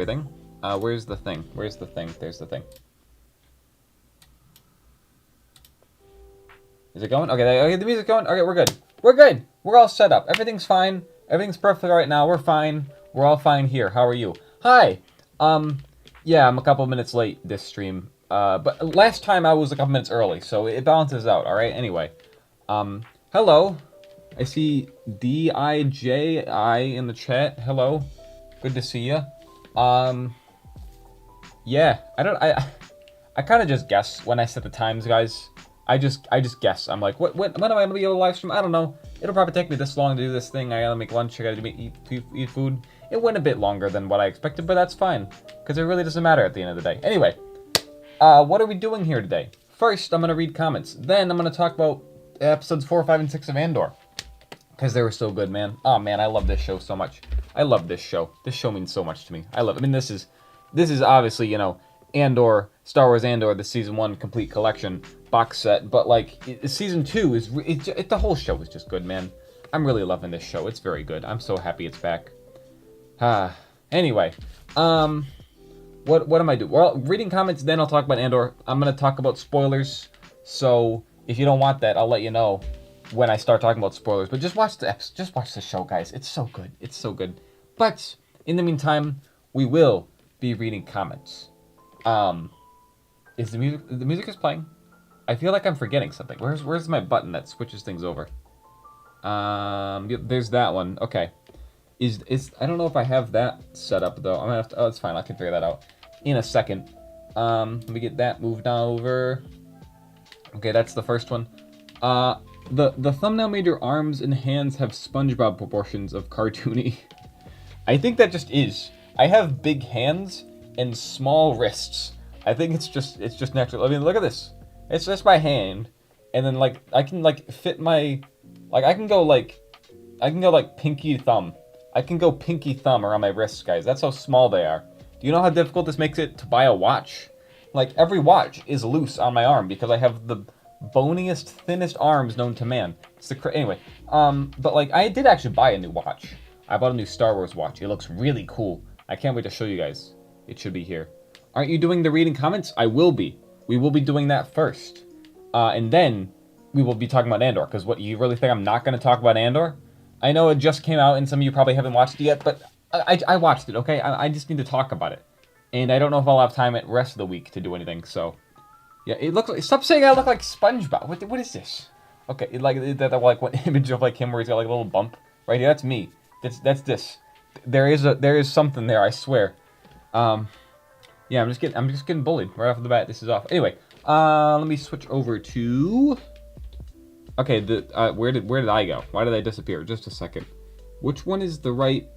everything. Where's the thing? Where's the thing? There's the thing. Is it going? Okay, the music's going. Okay, we're good. We're good. We're all set up. Everything's fine. Everything's perfect right now. We're fine. We're all fine here. How are you? Hi. Yeah, I'm a couple minutes late this stream. But last time I was a couple minutes early, so it balances out. All right. Anyway, hello. I see DIJI in the chat. Hello. Good to see you. Yeah. I kind of just guess when I set the times, guys. I just guess. I'm like, when am I gonna be able to live stream? I don't know. It'll probably take me this long to do this thing. I gotta make lunch. I gotta eat food. It went a bit longer than what I expected, but that's fine because it really doesn't matter at the end of the day. Anyway, what are we doing here today? First, I'm gonna read comments. Then I'm gonna talk about episodes 4, 5, and 6 of Andor because they were so good, man. Oh man, I love this show so much. I love this show. This show means so much to me. I love it. I mean, this is obviously, you know, Andor, Star Wars Andor, the season 1 complete collection box set, but like season 2 is the whole show is just good, man. I'm really loving this show. It's very good. I'm so happy it's back. Anyway, what am I doing? Well, reading comments, then I'll talk about Andor. I'm gonna talk about spoilers. So if you don't want that, I'll let you know when I start talking about spoilers. But just watch the show, guys. It's so good. It's so good. But in the meantime, we will be reading comments. Is the music is playing? I feel like I'm forgetting something. Where's my button that switches things over? Yep, there's that one. Okay. I don't know if I have that set up though. I'm gonna have to, oh, it's fine. I can figure that out in a second. Let me get that moved on over. Okay, that's the first one. The thumbnail made your arms and hands have SpongeBob proportions of cartoony. I think that just is. I have big hands and small wrists. I think it's just natural. I mean, look at this. It's just my hand, and then like I can like fit my, like I can go like pinky thumb. I can go pinky thumb around my wrists, guys. That's how small they are. Do you know how difficult this makes it to buy a watch? Like every watch is loose on my arm because I have the boniest, thinnest arms known to man. It's anyway. But like I did actually buy a new watch. I bought a new Star Wars watch. It looks really cool. I can't wait to show you guys. It should be here. Aren't you doing the reading comments? I will be. We will be doing that first. And then we will be talking about Andor. Because what, you really think I'm not going to talk about Andor? I know it just came out and some of you probably haven't watched it yet, but I watched it, okay? I just need to talk about it. And I don't know if I'll have time at the rest of the week to do anything, so... Yeah, it looks like... Stop saying I look like SpongeBob. What is this? Okay, that like one image of like him where he's got like a little bump right here. That's me. That's this. There is something there, I swear. Yeah, I'm just getting bullied right off the bat. This is off. Anyway, let me switch over to. Okay, where did I go? Why did I disappear? Just a second. Which one is the right?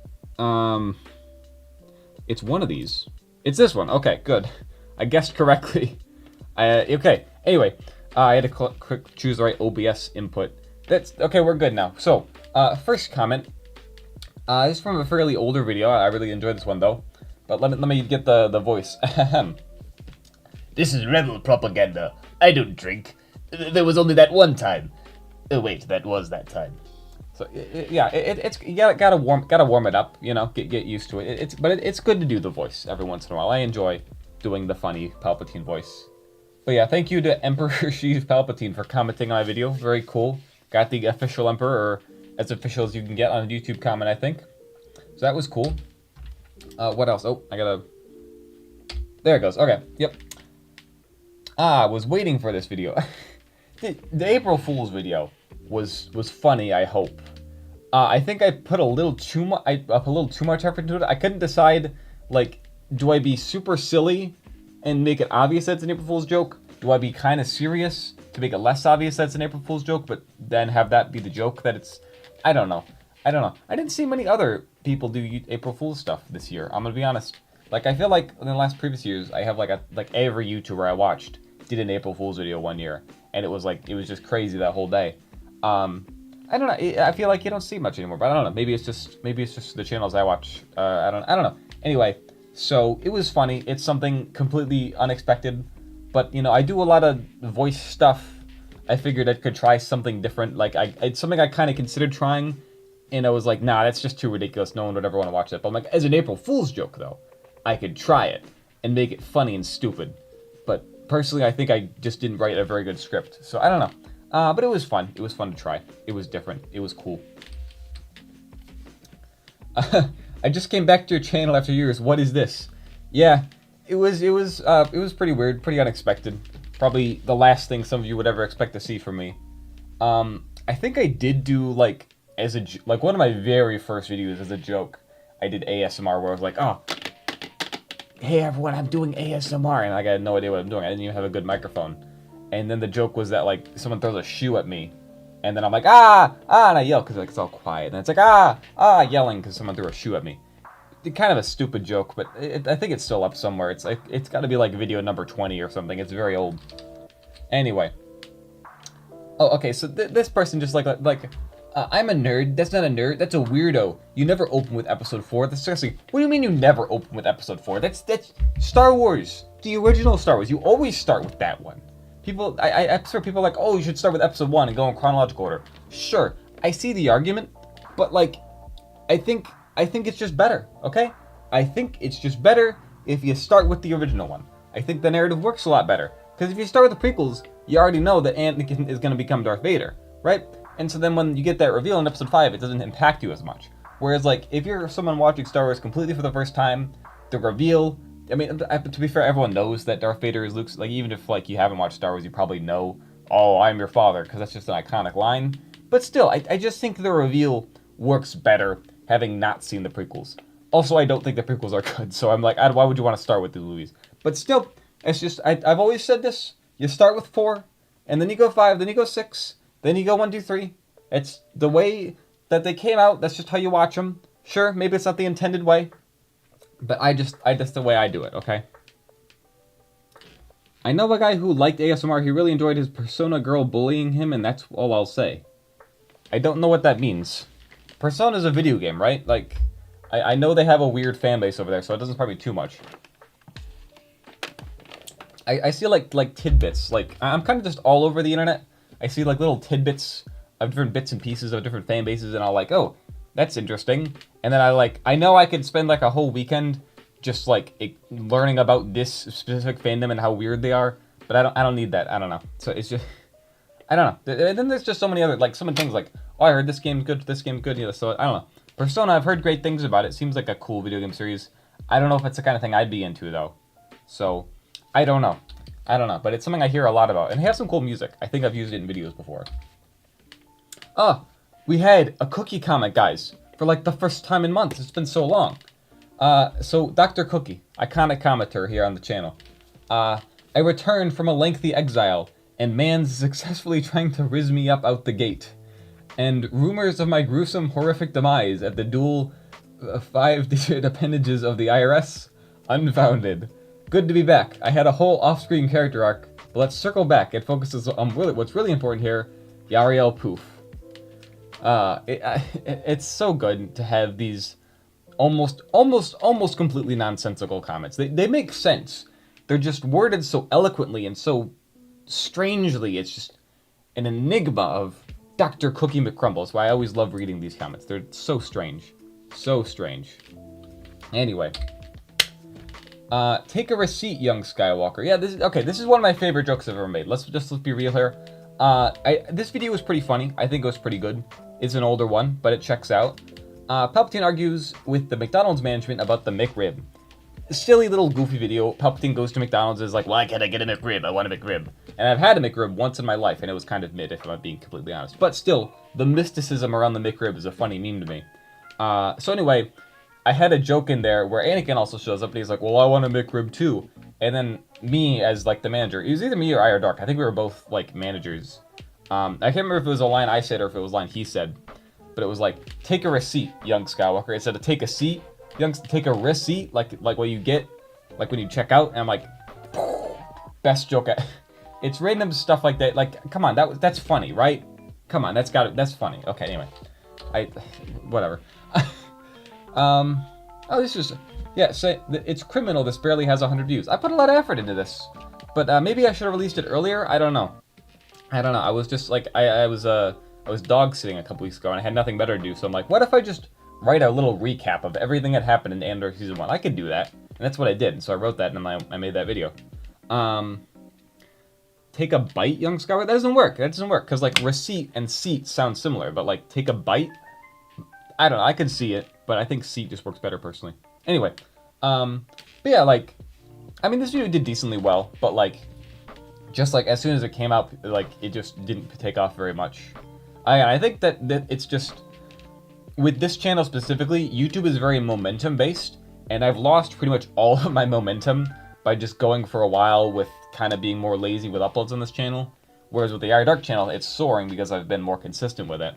It's one of these. It's this one. Okay, good. I guessed correctly. Okay. Anyway, I had to choose the right OBS input. That's okay. We're good now. So, first comment. This is from a fairly older video. I really enjoyed this one though. But let me get the voice. This is rebel propaganda. I don't drink. There was only that one time. Oh wait, that was that time. So yeah, it's you gotta warm it up. You know, get used to it. But it's good to do the voice every once in a while. I enjoy doing the funny Palpatine voice. But yeah, thank you to Emperor Sheev Palpatine for commenting on my video. Very cool. Got the official Emperor, or as official as you can get on a YouTube comment, I think. So that was cool. What else? Oh, I gotta... There it goes. Okay, yep. I was waiting for this video. the April Fool's video was funny, I hope. I think I put a little too much... effort into it. I couldn't decide, like, do I be super silly and make it obvious that it's an April Fool's joke? Do I be kind of serious to make it less obvious that it's an April Fool's joke, but then have that be the joke that it's... I don't know. I didn't see many other people do April Fool's stuff this year. I'm gonna be honest. Like, I feel like in the last previous years, I have like every YouTuber I watched did an April Fool's video one year, and it was just crazy that whole day. I don't know. I feel like you don't see much anymore, but I don't know. Maybe it's just the channels I watch. I don't know. Anyway, so it was funny. It's something completely unexpected, but you know, I do a lot of voice stuff. I figured I could try something different. Like it's something I kind of considered trying. And I was like, nah, that's just too ridiculous. No one would ever want to watch that. But I'm like, as an April Fool's joke, though, I could try it and make it funny and stupid. But personally, I think I just didn't write a very good script. So I don't know. But it was fun. It was fun to try. It was different. It was cool. I just came back to your channel after years. What is this? Yeah, it was pretty weird, pretty unexpected. Probably the last thing some of you would ever expect to see from me. I think I did do like one of my very first videos as a joke. I did ASMR where I was like, oh, hey everyone, I'm doing ASMR, and like, I had no idea what I'm doing. I didn't even have a good microphone. And then the joke was that like someone throws a shoe at me, and then I'm like, ah, and I yell because like it's all quiet. And it's like, yelling because someone threw a shoe at me. Kind of a stupid joke, but I think it's still up somewhere. It's like it's got to be like video number 20 or something. It's very old. Anyway. Oh, okay. So this person just like I'm a nerd. That's not a nerd. That's a weirdo. You never open with episode 4. That's disgusting. What do you mean you never open with episode 4? That's Star Wars, the original Star Wars. You always start with that one. People, I'm sure people are like, oh, you should start with episode 1 and go in chronological order. Sure, I see the argument, but like, I think it's just better, okay? I think it's just better if you start with the original one. I think the narrative works a lot better. Because if you start with the prequels, you already know that Anakin is going to become Darth Vader, right? And so then when you get that reveal in episode 5, it doesn't impact you as much. Whereas like, if you're someone watching Star Wars completely for the first time, the reveal, I mean, to be fair, everyone knows that Darth Vader is Luke's, like, even if like you haven't watched Star Wars, you probably know, oh, I'm your father, because that's just an iconic line. But still, I just think the reveal works better having not seen the prequels. Also, I don't think the prequels are good, so I'm like, why would you want to start with the movies? But still, it's just, I've always said this, you start with 4, and then you go 5, then you go 6, then you go 1, 2, 3. It's the way that they came out, that's just how you watch them. Sure, maybe it's not the intended way, but that's the way I do it, okay? I know a guy who liked ASMR, he really enjoyed his Persona girl bullying him, and that's all I'll say. I don't know what that means. Persona's a video game, right? Like, I know they have a weird fan base over there, so it doesn't surprise me too much. I see like tidbits, like, I'm kind of just all over the internet. I see like little tidbits of different bits and pieces of different fan bases, and I'll like, oh, that's interesting. And then I know I could spend like a whole weekend just like learning about this specific fandom and how weird they are, but I don't need that. I don't know. So it's just, I don't know. And then there's just so many other, like, some things like, oh, I heard this game's good, you know, so I don't know. Persona, I've heard great things about it. Seems like a cool video game series. I don't know if it's the kind of thing I'd be into, though. So, I don't know. But it's something I hear a lot about. And it has some cool music. I think I've used it in videos before. We had a Cookie comic, guys, for like the first time in months. It's been so long. So Dr. Cookie, iconic commenter here on the channel. I returned from a lengthy exile, and man's successfully trying to riz me up out the gate. And rumors of my gruesome, horrific demise at the dual 5-digit appendages of the IRS? Unfounded. Good to be back. I had a whole off-screen character arc, but let's circle back. It focuses on what's really important here, Yariel Poof. It's so good to have these almost completely nonsensical comments. They make sense. They're just worded so eloquently and so strangely. It's just an enigma of Dr. Cookie McCrumble. That's why I always love reading these comments. They're so strange. So strange. Anyway. Take a receipt, young Skywalker. Yeah, this is one of my favorite jokes I've ever made. Let's be real here. This video was pretty funny. I think it was pretty good. It's an older one, but it checks out. Palpatine argues with the McDonald's management about the McRib. Silly little goofy video. Palpatine goes to McDonald's and is like, why can't I get a McRib? I want a McRib. And I've had a McRib once in my life, and it was kind of mid, if I'm being completely honest. But still, the mysticism around the McRib is a funny meme to me. So anyway, I had a joke in there where Anakin also shows up, and he's like, well, I want a McRib too. And then me, as like the manager, it was either me or I or Dark. I think we were both like managers. I can't remember if it was a line I said or if it was a line he said. But it was like, take a receipt, young Skywalker. Instead of take a seat, take a receipt, like what you get, like when you check out. And I'm like, best joke. It's random stuff like that. Like, come on, that's funny, right? Come on, that's funny. Okay, anyway, whatever. Oh, this is, yeah. So it's criminal. This barely has 100 views. I put a lot of effort into this, but maybe I should have released it earlier. I don't know. I was just like, I was dog sitting a couple weeks ago, and I had nothing better to do. So I'm like, what if I just write a little recap of everything that happened in Andor Season 1? I could do that. And And that's what I did. So I wrote that and I made that video. Take a bite, young Skyward? That doesn't work. That doesn't work. Because, like, receipt and seat sound similar. But, like, take a bite? I don't know. I could see it. But I think seat just works better, personally. Anyway. But yeah, like, I mean, this video did decently well. But, like, just, like, as soon as it came out, like, it just didn't take off very much. I think that it's just... With this channel specifically, YouTube is very momentum-based. And I've lost pretty much all of my momentum by just going for a while with kind of being more lazy with uploads on this channel. Whereas with the IARESMART channel, it's soaring because I've been more consistent with it.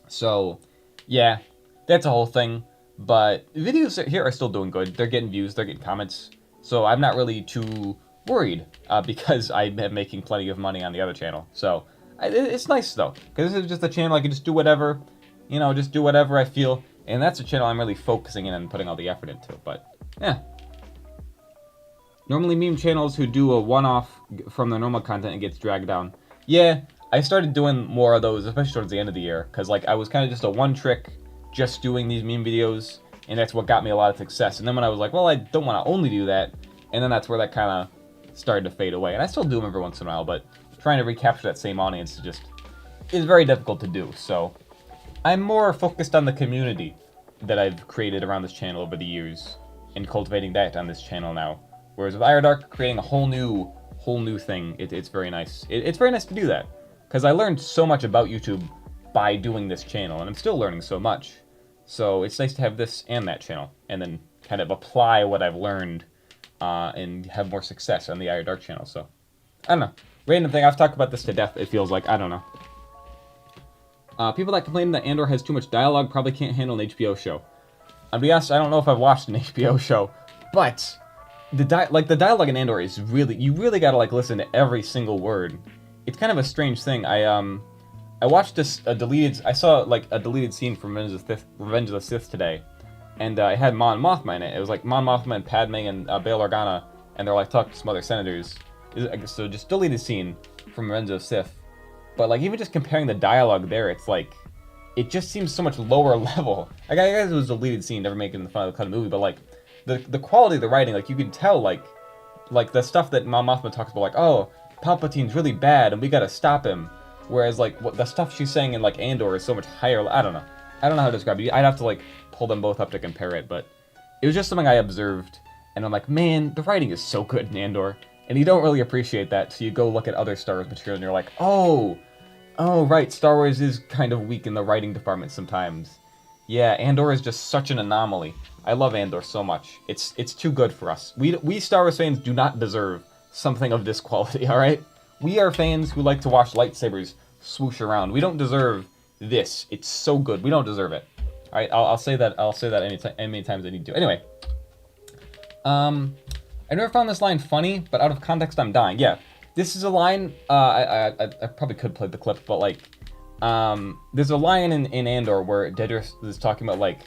So, yeah, that's a whole thing. But videos here are still doing good. They're getting views, they're getting comments. So I'm not really too worried because I'm making plenty of money on the other channel. So it's nice though, because this is just a channel I can just do whatever, you know, just do whatever I feel. And that's a channel I'm really focusing in and putting all the effort into. But, yeah. Normally meme channels who do a one-off from their normal content and gets dragged down. Yeah, I started doing more of those, especially towards the end of the year. Because, like, I was kind of just a one-trick, just doing these meme videos. And that's what got me a lot of success. And then when I was like, well, I don't want to only do that. And then that's where that kind of started to fade away. And I still do them every once in a while. But trying to recapture that same audience is very difficult to do. So I'm more focused on the community that I've created around this channel over the years. And cultivating that on this channel now. Whereas with IARESMART, creating a whole new thing, it's very nice. It's very nice to do that. Because I learned so much about YouTube by doing this channel, and I'm still learning so much. So it's nice to have this and that channel, and then kind of apply what I've learned and have more success on the IARESMART channel. So, I don't know. Random thing, I've talked about this to death, it feels like. I don't know. People that complain that Andor has too much dialogue probably can't handle an HBO show. I'll be honest, I don't know if I've watched an HBO show, but... The dialogue in Andor is really, you really gotta like listen to every single word. It's kind of a strange thing. I watched I saw like a deleted scene from Revenge of the Sith today, and it had Mon Mothma in it. It was like Mon Mothma and Padme and Bail Organa, and they're like talking to some other senators. So just deleted scene from Revenge of the Sith. But like even just comparing the dialogue there, it's like, it just seems so much lower level. Like I guess it was a deleted scene, never making the final cut of the movie, but like, the quality of the writing, like, you can tell, like the stuff that Mon Mothma talks about, like, oh, Palpatine's really bad, and we gotta stop him. Whereas, like, the stuff she's saying in, like, Andor is so much higher. I don't know. I don't know how to describe it. I'd have to, like, pull them both up to compare it, but it was just something I observed, and I'm like, man, the writing is so good in Andor, and you don't really appreciate that, so you go look at other Star Wars material, and you're like, oh, right, Star Wars is kind of weak in the writing department sometimes. Yeah, Andor is just such an anomaly. I love Andor so much. It's too good for us. We Star Wars fans do not deserve something of this quality, alright? We are fans who like to watch lightsabers swoosh around. We don't deserve this. It's so good. We don't deserve it. Alright, I'll say that any many times I need to. Anyway. I never found this line funny, but out of context I'm dying. Yeah. This is a line, I probably could play the clip, but like, there's a line in Andor where Dedra is talking about like,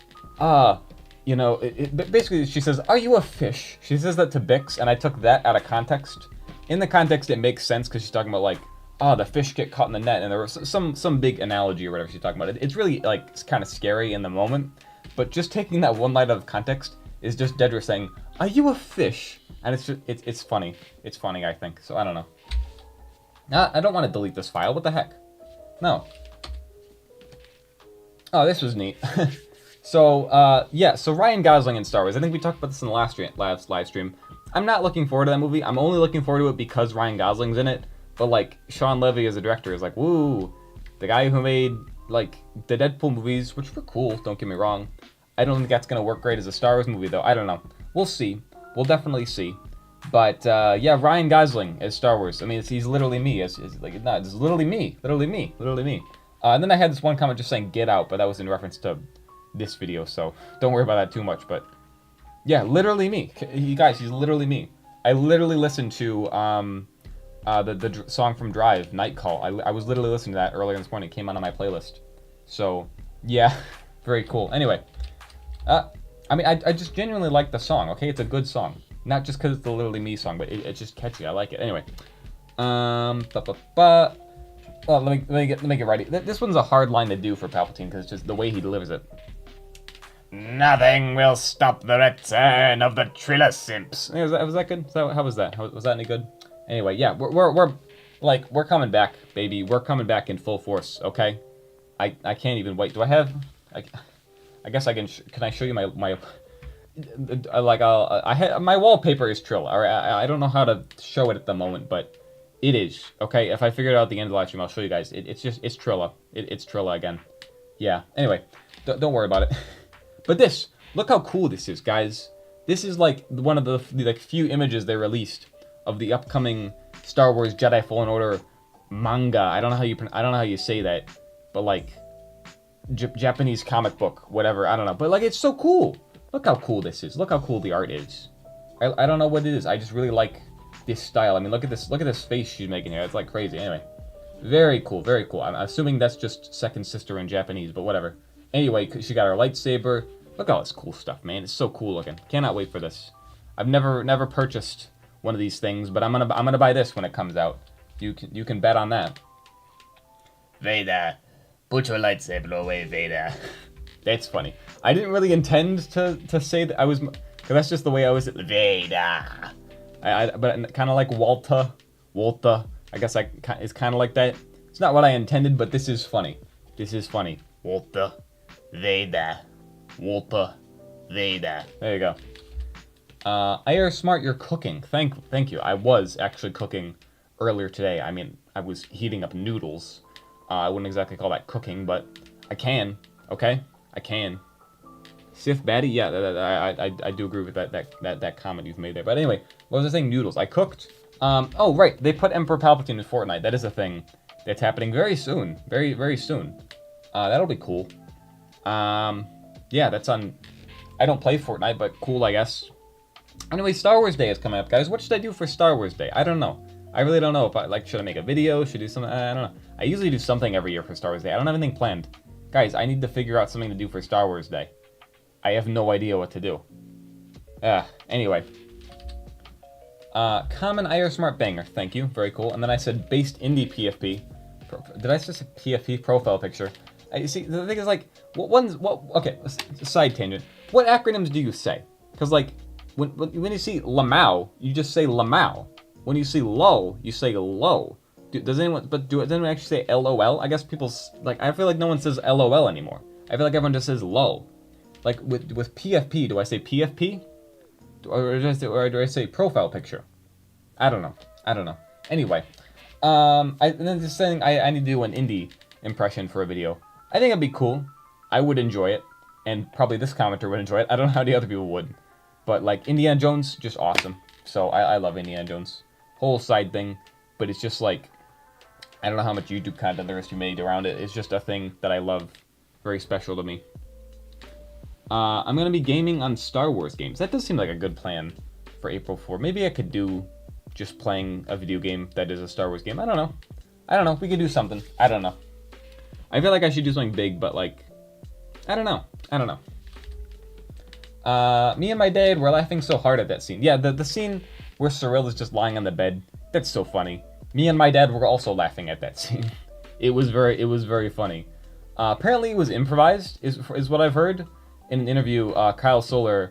you know, basically she says, "Are you a fish?" She says that to Bix, and I took that out of context. In the context, it makes sense because she's talking about like, the fish get caught in the net, and there was some big analogy or whatever she's talking about. It's really like it's kind of scary in the moment, but just taking that one line out of context is just Dedra saying, "Are you a fish?" And it's funny. It's funny, I think. So I don't know. I don't want to delete this file. What the heck? No. Oh, this was neat. So, yeah, so Ryan Gosling in Star Wars. I think we talked about this in the last live stream. I'm not looking forward to that movie. I'm only looking forward to it because Ryan Gosling's in it. But, like, Sean Levy as a director is like, woo, the guy who made, like, the Deadpool movies, which were cool, don't get me wrong. I don't think that's going to work great as a Star Wars movie, though. I don't know. We'll see. We'll definitely see. But, yeah, Ryan Gosling as Star Wars. I mean, he's literally me. It's literally me. Literally me. Literally me. And then I had this one comment just saying get out, but that was in reference to this video, so don't worry about that too much. But yeah, literally me. You guys, he's literally me. I literally listened to the song from Drive, Night Call. I was literally listening to that earlier this morning. It came out on my playlist. So yeah, very cool. Anyway, I mean, I just genuinely like the song. Okay, it's a good song, not just because it's the Literally Me song, but it's just catchy. I like it. Anyway, well, let me get right. This one's a hard line to do for Palpatine because it's just the way he delivers it. Nothing will stop the return of the Trilla simps. Hey, was that good? How was that? Was that any good? Anyway, yeah, we're coming back, baby. We're coming back in full force. Okay, I can't even wait. Do I have? I guess I can. Can I show you my my wallpaper is Trilla. All right, I don't know how to show it at the moment, but it is. Okay, if I figure it out at the end of the live stream, I'll show you guys. It's Trilla. It's Trilla again. Yeah. Anyway, don't worry about it. But look how cool this is, guys. This is like one of the like few images they released of the upcoming Star Wars Jedi Fallen Order manga. I don't know how you say that, but like Japanese comic book, whatever. I don't know, but like it's so cool. Look how cool this is. Look how cool the art is. I don't know what it is. I just really like this style. I mean, look at this face she's making here. It's like crazy. Anyway, very cool, very cool. I'm assuming that's just second sister in Japanese, but whatever. Anyway, she got her lightsaber. Look at all this cool stuff, man. It's so cool looking. Cannot wait for this. I've never purchased one of these things, but I'm gonna buy this when it comes out. You can bet on that. Vader, put your lightsaber away, Vader. That's funny. I didn't really intend to say that I was, because that's just the way I was. Vader. But kind of like Walter. I guess it's kind of like that. It's not what I intended, but this is funny. This is funny. Walter. Vader. Walter. Vader. There you go. IARESMART, you're cooking. Thank you. I was actually cooking earlier today. I mean, I was heating up noodles. I wouldn't exactly call that cooking, but I can. Okay, I can. Sith baddie, yeah, I do agree with that comment you've made there. But anyway, what was I saying? Noodles. I cooked. Oh right, they put Emperor Palpatine in Fortnite. That is a thing that's happening very soon. Very soon. That'll be cool. Yeah, that's on. I don't play Fortnite, but cool, I guess. Anyway, Star Wars Day is coming up, guys. What should I do for Star Wars Day? I don't know. I really don't know. Should I make a video? Should I do something? I don't know. I usually do something every year for Star Wars Day. I don't have anything planned. Guys, I need to figure out something to do for Star Wars Day. I have no idea what to do. Anyway. Common IARESMART banger. Thank you. Very cool. And then I said based indie PFP. Did I just say PFP profile picture? See, the thing is, like, okay, side tangent. What acronyms do you say? Because, like, when you see Lamau, you just say Lamau. When you see low, you say low. Does anyone actually say LOL? I guess people, like, I feel like no one says LOL anymore. I feel like everyone just says low. Like, with PFP, do I say PFP? Or do I say profile picture? I don't know. Anyway, and then just saying I need to do an indie impression for a video. I think it'd be cool. I would enjoy it. And probably this commenter would enjoy it. I don't know how the other people would. But, like, Indiana Jones, just awesome. So, I love Indiana Jones. Whole side thing. But it's just, like, I don't know how much YouTube content there is to be made around it. It's just a thing that I love. Very special to me. I'm going to be gaming on Star Wars games. That does seem like a good plan for April 4. Maybe I could do just playing a video game that is a Star Wars game. I don't know. We could do something. I don't know. I feel like I should do something big, but, like, I don't know. Me and my dad were laughing so hard at that scene. Yeah, the scene where Cyril is just lying on the bed. That's so funny. Me and my dad were also laughing at that scene. It was very funny. Apparently it was improvised, is what I've heard. In an interview, Kyle Solier,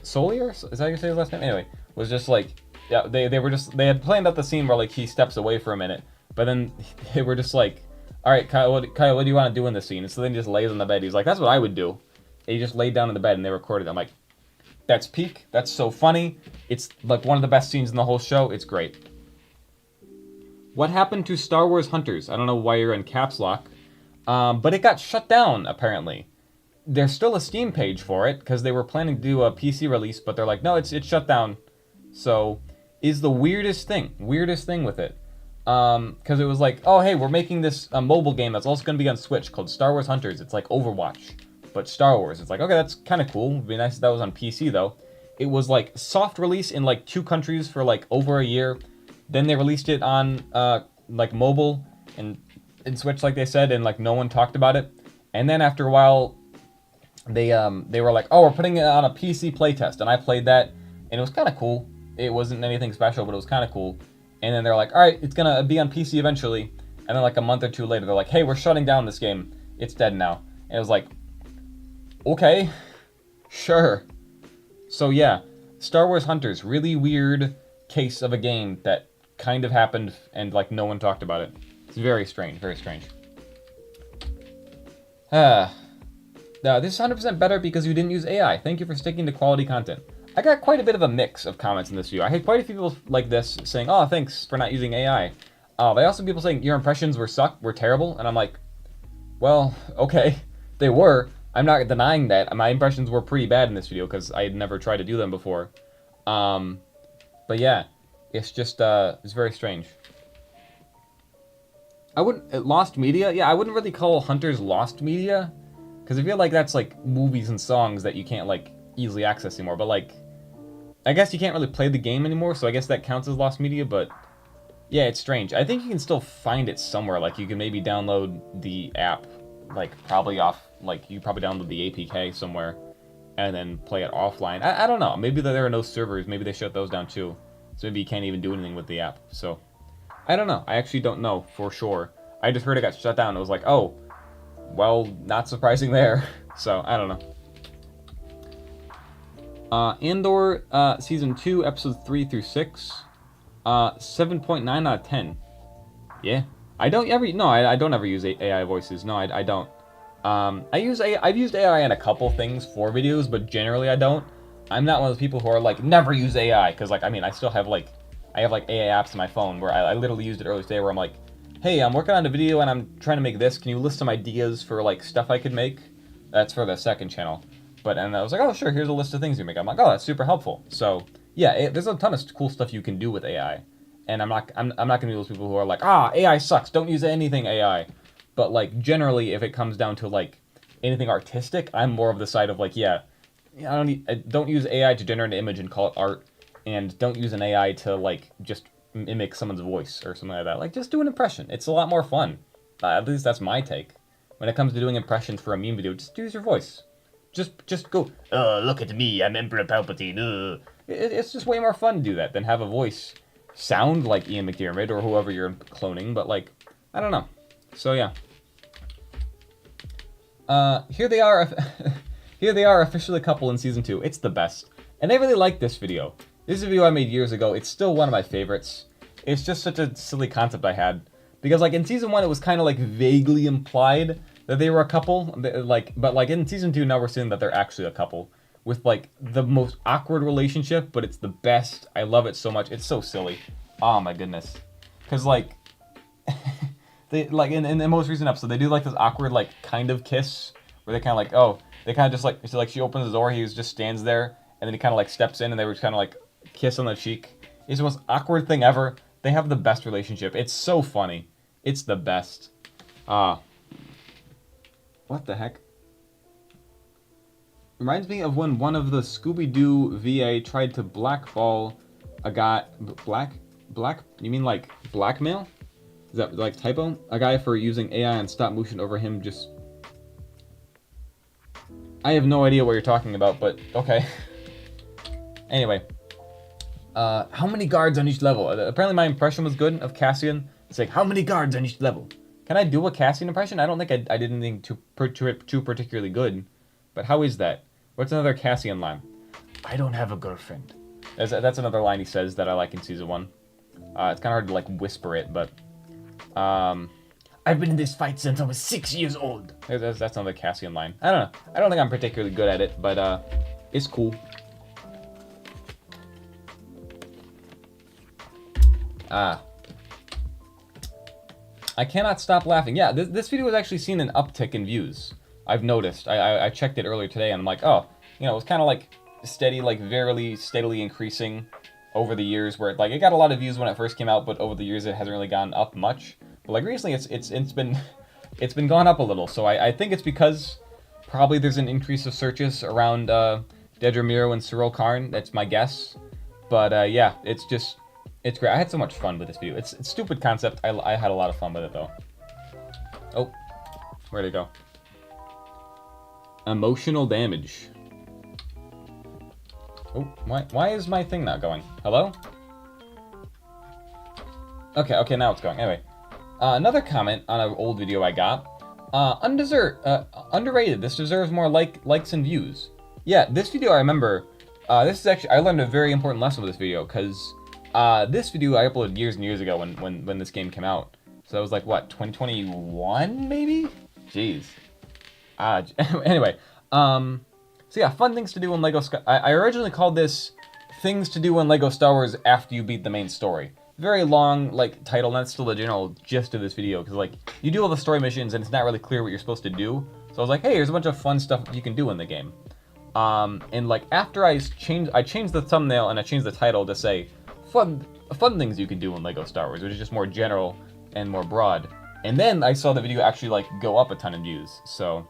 is that how you say his last name? Anyway, was just like, yeah, they had planned out the scene where, like, he steps away for a minute, but then they were just like, all right, Kyle, what do you want to do in this scene? And so then he just lays on the bed. He's like, that's what I would do. And he just laid down in the bed and they recorded it. I'm like, that's peak. That's so funny. It's like one of the best scenes in the whole show. It's great. What happened to Star Wars Hunters? I don't know why you're in caps lock, but it got shut down apparently. There's still a Steam page for it because they were planning to do a PC release, but they're like, no, it's shut down. So, is the weirdest thing with it. Because it was like, oh, hey, we're making this mobile game that's also going to be on Switch called Star Wars Hunters. It's like Overwatch, but Star Wars. It's like, okay, that's kind of cool. It'd be nice if that was on PC, though. It was like soft release in like 2 countries for like over a year. Then they released it on like mobile and Switch, like they said, and like no one talked about it. And then after a while, they were like, oh, we're putting it on a PC playtest, and I played that, and it was kind of cool. It wasn't anything special, but it was kind of cool. And then they're like, all right, it's gonna be on PC eventually. And then like a month or 2 later, they're like, hey, we're shutting down this game. It's dead now. And it was like, okay. Sure. So yeah, Star Wars Hunters, really weird case of a game that kind of happened and like no one talked about it. It's very strange, very strange. This is 100% better because you didn't use AI. Thank you for sticking to quality content. I got quite a bit of a mix of comments in this video. I had quite a few people like this saying, "Oh, thanks for not using AI." But I also people saying your impressions were terrible, and I'm like, well, okay, they were. I'm not denying that. My impressions were pretty bad in this video because I had never tried to do them before. But yeah, it's just it's very strange. I wouldn't lost media. Yeah, I wouldn't really call Hunters lost media because I feel like that's like movies and songs that you can't like easily access anymore. But like, I guess you can't really play the game anymore, so I guess that counts as lost media. But yeah, it's strange. I think you can still find it somewhere. Like you can maybe download the app, like probably off. Like you probably download the APK somewhere, and then play it offline. I don't know. Maybe there are no servers. Maybe they shut those down too. So maybe you can't even do anything with the app. So I don't know. I actually don't know for sure. I just heard it got shut down. It was like, oh, well, not surprising there. So I don't know. Andor season 2, episodes 3 through 6, 7.9 out of 10. Yeah, I don't ever use AI voices. No, I don't. I've used AI in a couple things for videos, but generally I don't. I'm not one of those people who are like never use AI because like I still have like AI apps on my phone where I literally used it earlier today where I'm like, hey, I'm working on a video and I'm trying to make this. Can you list some ideas for like stuff I could make? That's for the second channel. And I was like, oh sure, here's a list of things you make. I'm like, oh, that's super helpful. So yeah, there's a ton of cool stuff you can do with AI, and I'm not gonna be those people who are like, AI sucks, don't use anything AI. But like generally, if it comes down to like anything artistic, I'm more of the side of like, yeah, don't use AI to generate an image and call it art, and don't use an AI to like just mimic someone's voice or something like that. Like just do an impression. It's a lot more fun. At least that's my take. When it comes to doing impressions for a meme video, just use your voice. Just go, look at me, I'm Emperor Palpatine. It's just way more fun to do that than have a voice sound like Ian McDiarmid or whoever you're cloning, but like, I don't know. So yeah. Here they are. Here they are, officially a couple in season 2. It's the best. And they really like this video. This is a video I made years ago. It's still one of my favorites. It's just such a silly concept I had. Because like in season 1, it was kind of like vaguely implied that they were a couple. But like in season 2, now we're seeing that they're actually a couple. With like the most awkward relationship, but it's the best. I love it so much. It's so silly. Oh my goodness. Because like, they like in the most recent episode, they do like this awkward like kind of kiss. Where they kind of like, oh, they kind of just like, so like she opens the door, he just stands there, and then he kind of like steps in, and they were kind of like kiss on the cheek. It's the most awkward thing ever. They have the best relationship. It's so funny. It's the best. What the heck? Reminds me of when one of the Scooby-Doo VA tried to blackball a guy. You mean like blackmail? Is that like typo? A guy for using AI and stop motion over him just. I have no idea what you're talking about, but okay. Anyway. How many guards on each level? Apparently my impression was good of Cassian. It's like, how many guards on each level? Can I do a Cassian impression? I don't think I did anything too particularly good. But how is that? What's another Cassian line? I don't have a girlfriend. That's another line he says that I like in season 1. It's kind of hard to like whisper it, but... I've been in this fight since I was 6 years old. That's another Cassian line. I don't know. I don't think I'm particularly good at it, but it's cool. I cannot stop laughing. Yeah, this video has actually seen an uptick in views. I've noticed. I checked it earlier today, and I'm like, oh, you know, it was kind of like steady, like very steadily increasing over the years. Where like it got a lot of views when it first came out, but over the years it hasn't really gone up much. But like recently, it's been gone up a little. So I think it's because probably there's an increase of searches around Dedra Meero and Cyril Karn. That's my guess. But yeah, it's great. I had so much fun with this video. It's a stupid concept. I had a lot of fun with it though. Oh, where'd it go? Emotional damage. Oh, why is my thing not going? Hello? Okay, now it's going. Anyway, another comment on an old video I got. Underrated. This deserves more likes and views. Yeah, this video I remember, this is actually, I learned a very important lesson with this video, because this video I uploaded years and years ago when this game came out. So that was like, what, 2021, maybe? Jeez. Anyway, so yeah, fun things to do in LEGO I originally called this Things to Do in LEGO Star Wars After You Beat the Main Story. Very long, like, title, and that's still the general gist of this video, because, like, you do all the story missions, and it's not really clear what you're supposed to do. So I was like, hey, here's a bunch of fun stuff you can do in the game. And, like, after I changed the thumbnail, and I changed the title to say, fun things you can do in LEGO Star Wars, which is just more general and more broad. And then I saw the video actually, like, go up a ton in views, so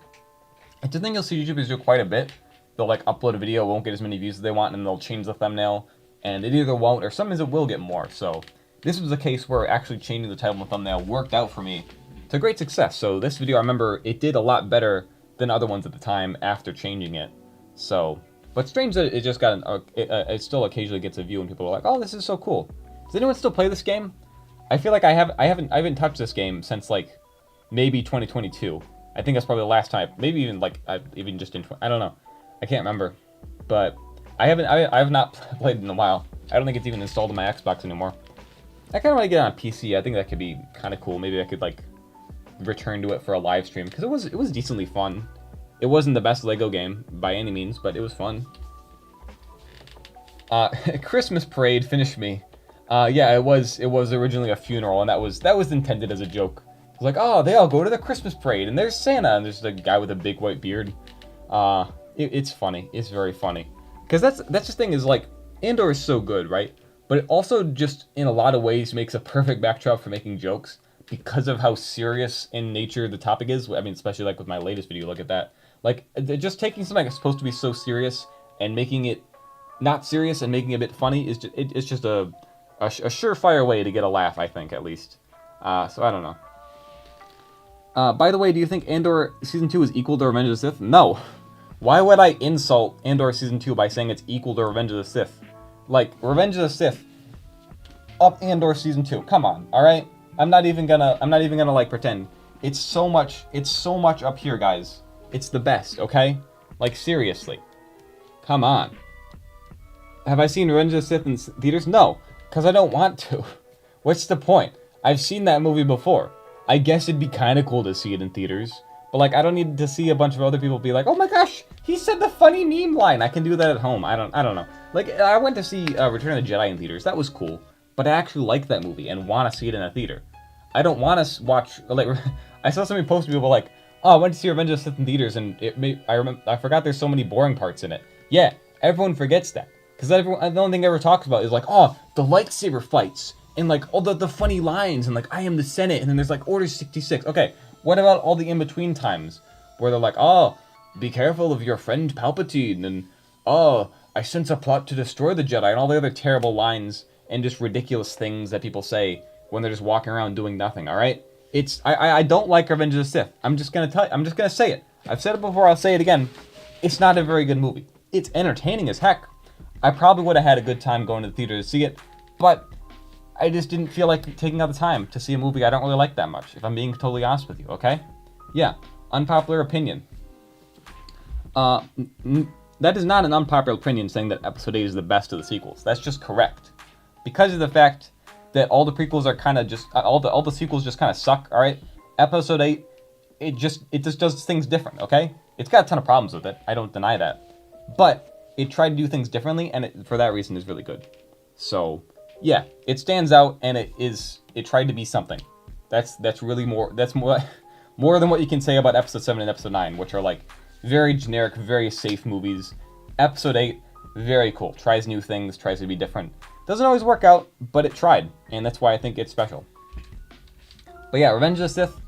it's a thing you'll see YouTubers do quite a bit. They'll, like, upload a video, won't get as many views as they want, and they'll change the thumbnail, and it either won't, or sometimes it will get more, so this was a case where actually changing the title and the thumbnail worked out for me to great success. So this video, I remember, it did a lot better than other ones at the time after changing it. So, but strange that it just got it still occasionally gets a view and people are like, oh, this is so cool. Does anyone still play this game? I feel like I haven't touched this game since, like, maybe 2022. I think that's probably the last time. Maybe even, like, even just in, I don't know. I can't remember. But I have not played it in a while. I don't think it's even installed on my Xbox anymore. I kind of want to get it on PC. I think that could be kind of cool. Maybe I could, like, return to it for a live stream, because it was decently fun. It wasn't the best LEGO game by any means, but it was fun. Christmas Parade finished me. Yeah, it was originally a funeral, and that was intended as a joke. It was like, oh, they all go to the Christmas Parade, and there's Santa, and there's a guy with a big white beard. It's funny. It's very funny. Because that's the thing is, like, Andor is so good, right? But it also just, in a lot of ways, makes a perfect backdrop for making jokes because of how serious in nature the topic is. I mean, especially, like, with my latest video, look at that. Like, just taking something that's supposed to be so serious and making it not serious and making it a bit funny is just, it's just a surefire way to get a laugh, I think, at least. So I don't know. By the way, do you think Andor Season 2 is equal to Revenge of the Sith? No. Why would I insult Andor Season 2 by saying it's equal to Revenge of the Sith? Like, Revenge of the Sith up Andor Season 2. Come on, alright? I'm not even gonna, like, pretend. It's so much up here, guys. It's the best, okay? Like, seriously. Come on. Have I seen Revenge of the Sith in theaters? No, because I don't want to. What's the point? I've seen that movie before. I guess it'd be kind of cool to see it in theaters. But, like, I don't need to see a bunch of other people be like, oh my gosh, he said the funny meme line. I can do that at home. I don't know. Like, I went to see Return of the Jedi in theaters. That was cool. But I actually like that movie and want to see it in a theater. I don't want to watch, like, I saw somebody post people like, oh, I went to see Revenge of the Sith in theaters, and I forgot there's so many boring parts in it. Yeah, everyone forgets that. Because the only thing everyone talks about is like, oh, the lightsaber fights, and like all the funny lines, and like, I am the Senate, and then there's like Order 66. Okay, what about all the in-between times where they're like, oh, be careful of your friend Palpatine, and oh, I sense a plot to destroy the Jedi, and all the other terrible lines and just ridiculous things that people say when they're just walking around doing nothing, alright? I don't like Revenge of the Sith. I'm just gonna say it. I've said it before, I'll say it again. It's not a very good movie. It's entertaining as heck. I probably would have had a good time going to the theater to see it, but I just didn't feel like taking out the time to see a movie I don't really like that much, if I'm being totally honest with you, okay? Yeah, unpopular opinion. That is not an unpopular opinion saying that Episode 8 is the best of the sequels. That's just correct. Because of the fact that all the prequels are kind of just, all the sequels just kind of suck, alright? Episode 8, it just does things different, okay? It's got a ton of problems with it, I don't deny that. But it tried to do things differently, and it, for that reason, is really good. So, yeah, it stands out, and it tried to be something. That's really more than what you can say about Episode 7 and Episode 9, which are like very generic, very safe movies. Episode 8, very cool. Tries new things, tries to be different. Doesn't always work out, but it tried, and that's why I think it's special. But yeah, Revenge of the Sith,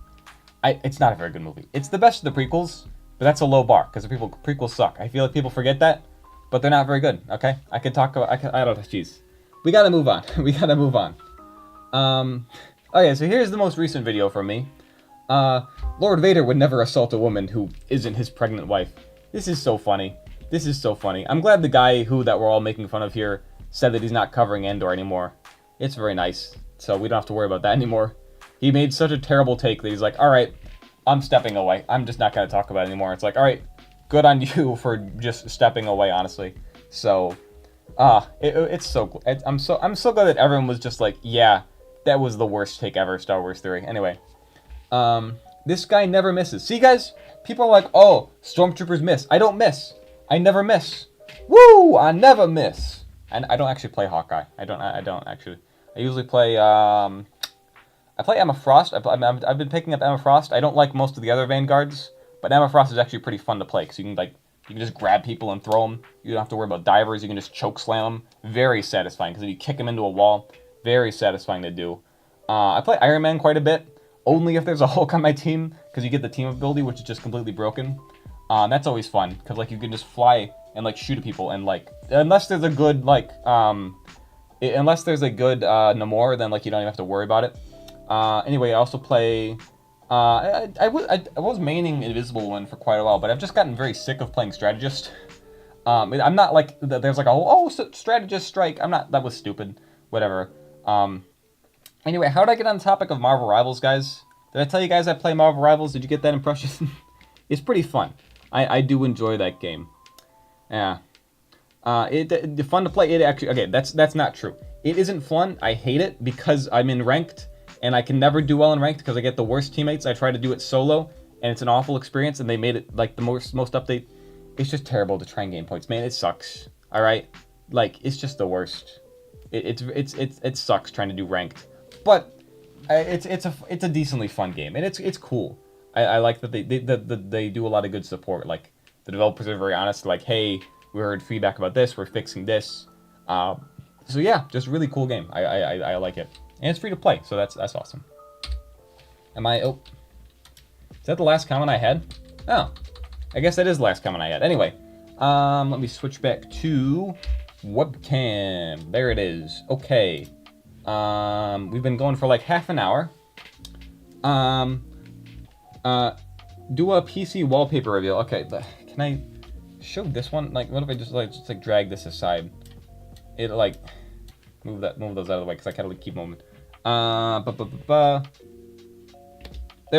it's not a very good movie. It's the best of the prequels, but that's a low bar, because the prequels suck. I feel like people forget that, but they're not very good, okay? I don't know, jeez. We gotta move on. We gotta move on. Okay, so here's the most recent video from me. Lord Vader would never assault a woman who isn't his pregnant wife. This is so funny. This is so funny. I'm glad the guy that we're all making fun of here said that he's not covering Andor anymore. It's very nice, so we don't have to worry about that anymore. He made such a terrible take that he's like, alright, I'm stepping away. I'm just not going to talk about it anymore. It's like, alright, good on you for just stepping away, honestly. So, it's so cool. I'm so glad that everyone was just like, yeah, that was the worst take ever, Star Wars 3. Anyway, this guy never misses. See, guys, people are like, oh, stormtroopers miss. I don't miss. I never miss. Woo! I never miss. And I don't actually play Hawkeye. I don't actually. I usually play. I play Emma Frost. I've been picking up Emma Frost. I don't like most of the other Vanguards, but Emma Frost is actually pretty fun to play because you can just grab people and throw them. You don't have to worry about divers. You can just choke slam them. Very satisfying because if you kick them into a wall, very satisfying to do. I play Iron Man quite a bit, only if there's a Hulk on my team because you get the team ability, which is just completely broken. That's always fun because like you can just fly and like shoot at people and like unless there's a good Namor, then like you don't even have to worry about it. Anyway, I also play. I was maining Invisible One for quite a while, but I've just gotten very sick of playing Strategist. I'm not like there's like a whole Strategist strike. I'm not. That was stupid. Whatever. Anyway, how did I get on the topic of Marvel Rivals, guys? Did I tell you guys I play Marvel Rivals? Did you get that impression? It's pretty fun. I do enjoy that game. Yeah. It's fun to play. It actually. Okay, that's not true. It isn't fun. I hate it because I'm in ranked. And I can never do well in ranked because I get the worst teammates. I try to do it solo, and it's an awful experience. And they made it like the most update. It's just terrible to try and gain points, man. It sucks. All right, like it's just the worst. It sucks trying to do ranked, but it's a decently fun game, and it's cool. I like that they do a lot of good support. Like the developers are very honest. Like, hey, we heard feedback about this. We're fixing this. So yeah, just really cool game. I like it. And it's free to play, so that's awesome. Oh, is that the last comment I had? Oh, I guess that is the last comment I had. Anyway, let me switch back to webcam. There it is. Okay. We've been going for like half an hour. Do a PC wallpaper reveal. Okay, can I show this one? Like, what if I just drag this aside? It like move those out of the way because I kind of keep moving. There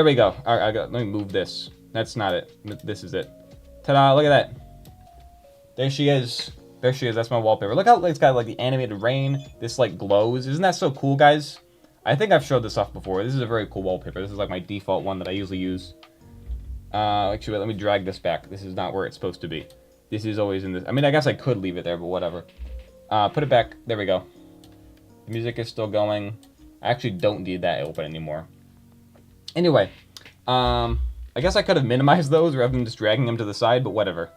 we go. All right, let me move this. That's not it. This is it. Ta-da! Look at that. There she is. There she is. That's my wallpaper. Look how it's got like the animated rain. This like glows. Isn't that so cool, guys? I think I've showed this off before. This is a very cool wallpaper. This is like my default one that I usually use. Actually, let me drag this back. This is not where it's supposed to be. This is always in this. I mean, I guess I could leave it there, but whatever. Put it back. There we go. The music is still going. I actually don't need that open anymore. Anyway, I guess I could have minimized those rather than just dragging them to the side, but whatever.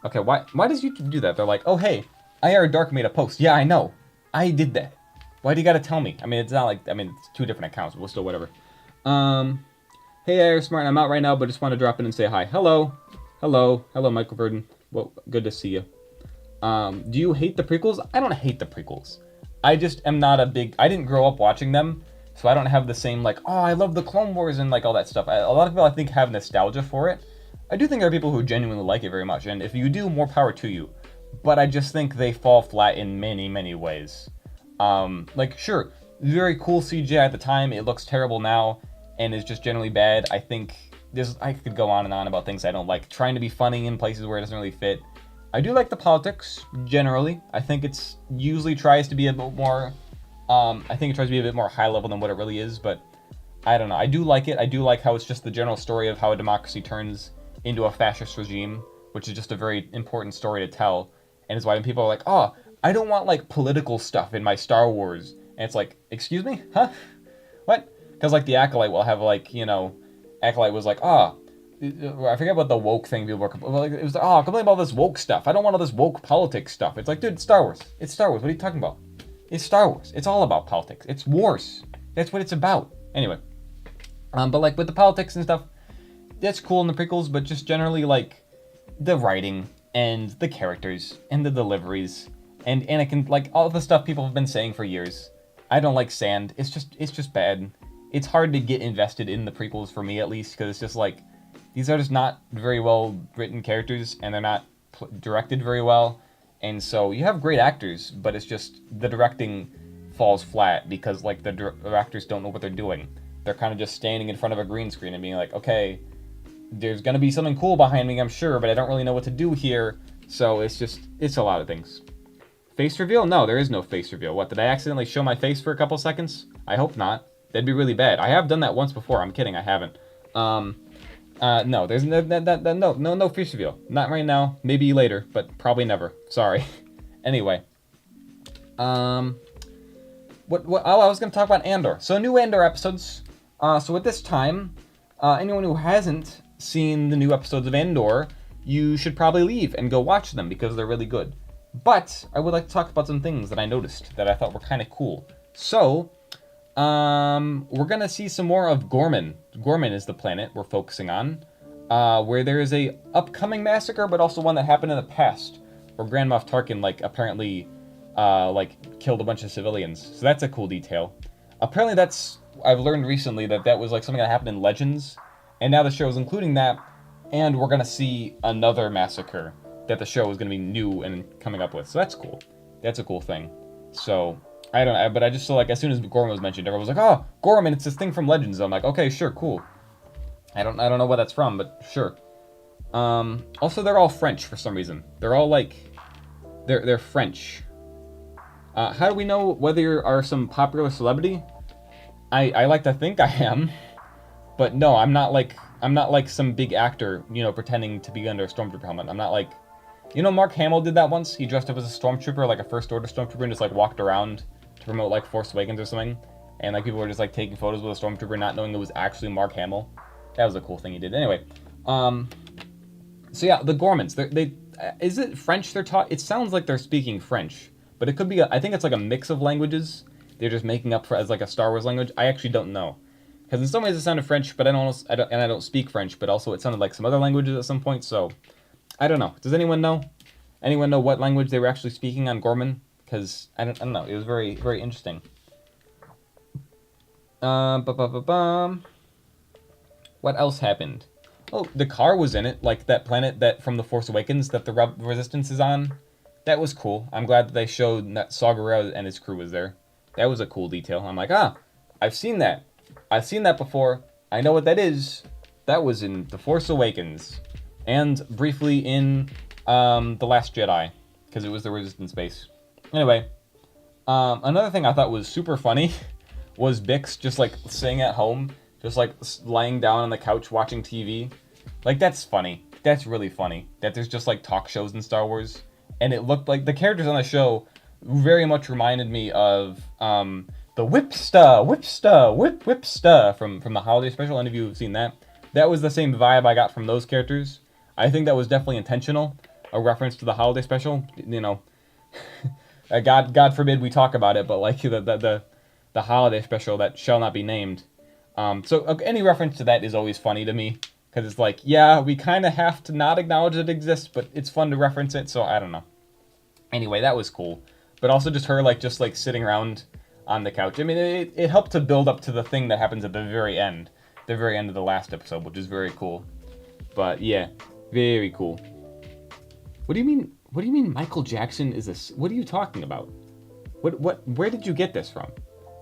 Okay, why does YouTube do that? They're like, oh, hey, IR Dark made a post. Yeah, I know. I did that. Why do you gotta tell me? I mean, it's not like, it's two different accounts, but still, whatever. Hey, IARESMART, I'm out right now, but just want to drop in and say hi. Hello. Hello, Michael Verdon. Well, good to see you. Do you hate the prequels? I don't hate the prequels. I just am not a big... I didn't grow up watching them, so I don't have the same, like, oh, I love the Clone Wars and, like, all that stuff. A lot of people, I think, have nostalgia for it. I do think there are people who genuinely like it very much, and if you do, more power to you. But I just think they fall flat in many, many ways. Like, sure, very cool CGI at the time. It looks terrible now, and is just generally bad. I think I could go on and on about things I don't like. Trying to be funny in places where it doesn't really fit. I do like the politics, generally. I think it's usually tries to be a bit more, I think it tries to be a bit more high level than what it really is, but I don't know. I do like it. I do like how it's just the general story of how a democracy turns into a fascist regime, which is just a very important story to tell. And it's why when people are like, oh, I don't want, like, political stuff in my Star Wars. And it's like, excuse me? Huh? What? Because, like, the Acolyte will have, like, you know, Acolyte was like, oh, I forget what the woke thing people were, like, it was like, oh, complaining about this woke stuff. I don't want all this woke politics stuff. It's like, dude, it's Star Wars. It's Star Wars. What are you talking about? It's Star Wars. It's all about politics. It's wars. That's what it's about. Anyway. But, like, with the politics and stuff, that's cool in the prequels, but just generally, like, the writing and the characters and the deliveries and Anakin, like, all the stuff people have been saying for years. I don't like sand. It's just bad. It's hard to get invested in the prequels for me, at least, because it's just, like, these are just not very well written characters, and they're not directed very well. And so you have great actors, but it's just the directing falls flat because, like, the directors don't know what they're doing. They're kind of just standing in front of a green screen and being like, okay, there's gonna be something cool behind me, I'm sure, but I don't really know what to do here. So it's a lot of things. Face reveal? No, there is no face reveal. What, did I accidentally show my face for a couple seconds? I hope not. That'd be really bad. I have done that once before. I'm kidding, I haven't. No, there's no face reveal. Not right now. Maybe later, but probably never. Sorry. Anyway. Oh, I was gonna talk about Andor. So new Andor episodes. So at this time, anyone who hasn't seen the new episodes of Andor, you should probably leave and go watch them because they're really good. But I would like to talk about some things that I noticed that I thought were kind of cool. So, we're gonna see some more of Gorman. Gorman is the planet we're focusing on, where there is a upcoming massacre, but also one that happened in the past, where Grand Moff Tarkin apparently killed a bunch of civilians. So that's a cool detail. Apparently I've learned recently that was something that happened in Legends, and now the show is including that, and we're gonna see another massacre that the show is gonna be new and coming up with. So that's cool. That's a cool thing. So but I just saw as soon as Gorman was mentioned, everyone was like, "Oh, Gorman, it's this thing from Legends." I'm like, "Okay, sure, cool." I don't know what that's from, but sure. Also, they're all French for some reason. They're all they're French. How do we know whether you are some popular celebrity? I like to think I am, but no, I'm not like some big actor, pretending to be under a stormtrooper helmet. I'm not like, Mark Hamill did that once. He dressed up as a stormtrooper, like a First Order stormtrooper, and just walked around to promote Force Awakens or something. And people were just taking photos with a stormtrooper, not knowing it was actually Mark Hamill. That was a cool thing he did. Anyway, so yeah, the Gormans. Is it French they're taught? It sounds like they're speaking French, but it could be. I think it's a mix of languages. They're just making up for as a Star Wars language. I actually don't know, because in some ways it sounded French, but I don't speak French. But also it sounded like some other languages at some point. So I don't know. Does anyone know? Anyone know what language they were actually speaking on Gorman? Because I don't know. It was very, very interesting. What else happened? Oh, the car was in it, that planet that from The Force Awakens that the Resistance is on. That was cool. I'm glad that they showed that Saw Gerrera and his crew was there. That was a cool detail. I'm like, I've seen that. I've seen that before. I know what that is. That was in The Force Awakens. And briefly in The Last Jedi, because it was the Resistance base. Anyway, another thing I thought was super funny was Bix just sitting at home, just lying down on the couch watching TV. That's funny. That's really funny. That there's just talk shows in Star Wars, and it looked like the characters on the show very much reminded me of the Whipsta from the holiday special. Any of you have seen that? That was the same vibe I got from those characters. I think that was definitely intentional, a reference to the holiday special. God forbid we talk about it, but the holiday special that shall not be named. So any reference to that is always funny to me, because it's yeah, we kind of have to not acknowledge it exists, but it's fun to reference it. So I don't know. Anyway, that was cool, but also just her just sitting around on the couch. I mean, it helped to build up to the thing that happens at the very end of the last episode, which is very cool. But yeah, very cool. What do you mean? What do you mean Michael Jackson is a... What are you talking about? Where did you get this from?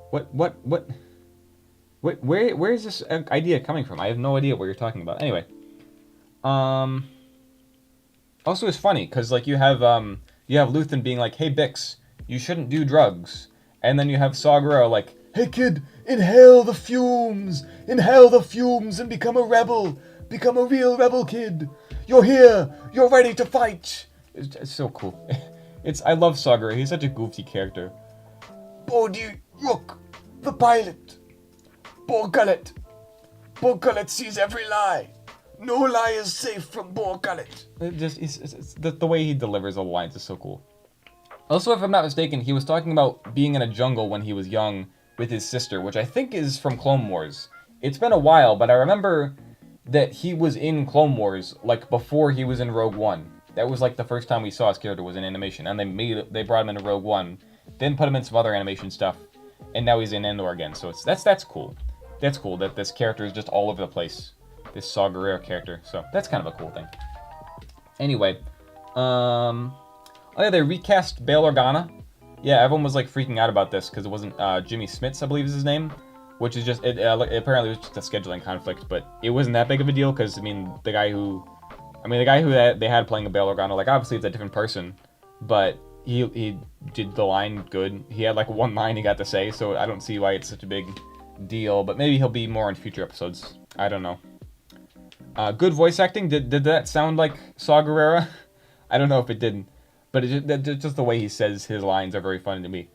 Where is this idea coming from? I have no idea what you're talking about. Anyway. Also, it's funny, because, you have Luthen being like, "Hey, Bix, you shouldn't do drugs." And then you have Saw Gerrera "Hey, kid, inhale the fumes and become a rebel. Become a real rebel, kid. You're here. You're ready to fight." It's so cool. I love Saw Gerrera. He's such a goofy character. "Bodhi, look, the pilot. Bor Gullet. Bor Gullet sees every lie. No lie is safe from Bor Gullet." It's the way he delivers all the lines is so cool. Also, if I'm not mistaken, he was talking about being in a jungle when he was young with his sister, which I think is from Clone Wars. It's been a while, but I remember that he was in Clone Wars before he was in Rogue One. That was the first time we saw his character was in animation, and they brought him into Rogue One, then put him in some other animation stuff, and now he's in Andor again. So that's cool. That's cool that this character is just all over the place. This Saw Gerrera character. So that's kind of a cool thing. Anyway, oh yeah, they recast Bail Organa. Yeah, everyone was freaking out about this because it wasn't Jimmy Smits, I believe is his name. which is just apparently it was just a scheduling conflict, but it wasn't that big of a deal because I mean the guy who they had playing a Bail Organa, like obviously it's a different person, but he did the line good. He had like one line he got to say, so I don't see why it's such a big deal. But maybe he'll be more in future episodes. I don't know. Good voice acting. Did that sound like Saw Gerrera? I don't know if it didn't, but just the way he says his lines are very funny to me.